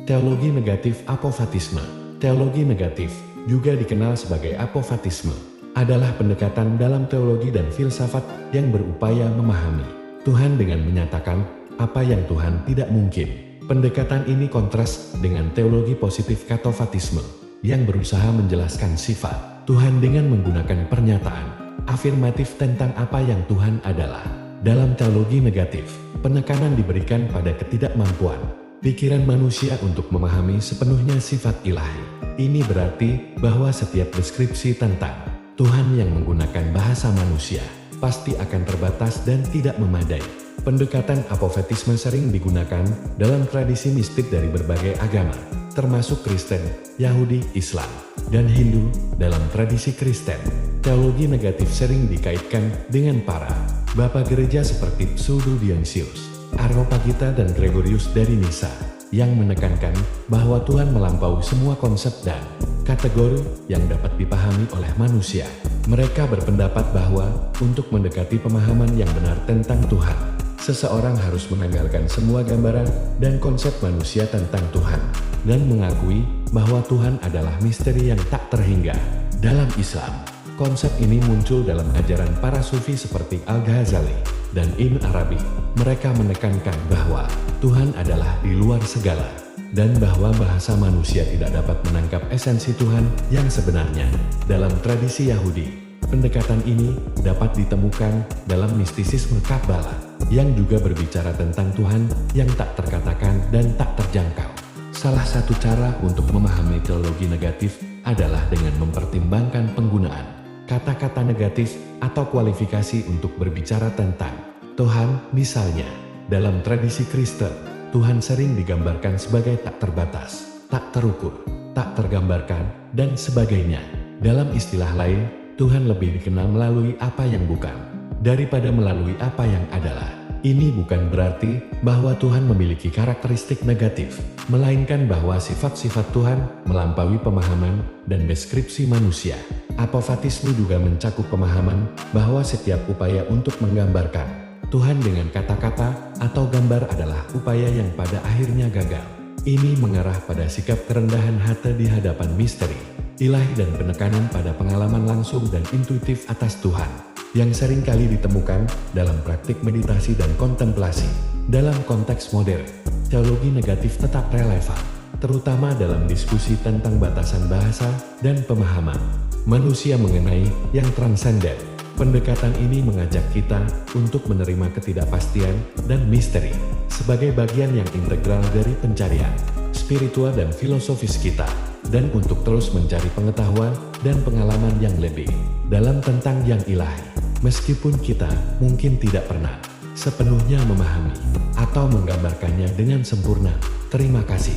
Teologi negatif apofatisme. Teologi negatif, juga dikenal sebagai apofatisme, adalah pendekatan dalam teologi dan filsafat yang berupaya memahami Tuhan dengan menyatakan apa yang Tuhan tidak mungkin. Pendekatan ini kontras dengan teologi positif katofatisme yang berusaha menjelaskan sifat Tuhan dengan menggunakan pernyataan afirmatif tentang apa yang Tuhan adalah. Dalam teologi negatif, penekanan diberikan pada ketidakmampuan pikiran manusia untuk memahami sepenuhnya sifat ilahi. Ini berarti bahwa setiap deskripsi tentang Tuhan yang menggunakan bahasa manusia pasti akan terbatas dan tidak memadai. Pendekatan apofatisme sering digunakan dalam tradisi mistik dari berbagai agama, termasuk Kristen, Yahudi, Islam, dan Hindu. Dalam tradisi Kristen, teologi negatif sering dikaitkan dengan para Bapak Gereja seperti Pseudo Dionysius, Areopagita, dan Gregorius dari Nisa, yang menekankan bahwa Tuhan melampaui semua konsep dan kategori yang dapat dipahami oleh manusia. Mereka berpendapat bahwa untuk mendekati pemahaman yang benar tentang Tuhan, seseorang harus menanggalkan semua gambaran dan konsep manusia tentang Tuhan, dan mengakui bahwa Tuhan adalah misteri yang tak terhingga. Dalam Islam, konsep ini muncul dalam ajaran para sufi seperti Al-Ghazali dan Ibn Arabi. Mereka menekankan bahwa Tuhan adalah di luar segala, dan bahwa bahasa manusia tidak dapat menangkap esensi Tuhan yang sebenarnya. Dalam tradisi Yahudi, pendekatan ini dapat ditemukan dalam mistisisme Kabbalah, yang juga berbicara tentang Tuhan yang tak terkatakan dan tak terjangkau. Salah satu cara untuk memahami teologi negatif adalah dengan mempertimbangkan penggunaan kata-kata negatif atau kualifikasi untuk berbicara tentang Tuhan. Misalnya, dalam tradisi Kristen, Tuhan sering digambarkan sebagai tak terbatas, tak terukur, tak tergambarkan, dan sebagainya. Dalam istilah lain, Tuhan lebih dikenal melalui apa yang bukan daripada melalui apa yang adalah. Ini bukan berarti bahwa Tuhan memiliki karakteristik negatif, melainkan bahwa sifat-sifat Tuhan melampaui pemahaman dan deskripsi manusia. Apofatisme juga mencakup pemahaman bahwa setiap upaya untuk menggambarkan Tuhan dengan kata-kata atau gambar adalah upaya yang pada akhirnya gagal. Ini mengarah pada sikap kerendahan hati di hadapan misteri ilahi dan penekanan pada pengalaman langsung dan intuitif atas Tuhan, yang seringkali ditemukan dalam praktik meditasi dan kontemplasi. Dalam konteks modern, teologi negatif tetap relevan, terutama dalam diskusi tentang batasan bahasa dan pemahaman manusia mengenai yang transenden. Pendekatan ini mengajak kita untuk menerima ketidakpastian dan misteri sebagai bagian yang integral dari pencarian spiritual dan filosofis kita, dan untuk terus mencari pengetahuan dan pengalaman yang lebih dalam tentang yang ilahi. Meskipun kita mungkin tidak pernah sepenuhnya memahami atau menggambarkannya dengan sempurna. Terima kasih.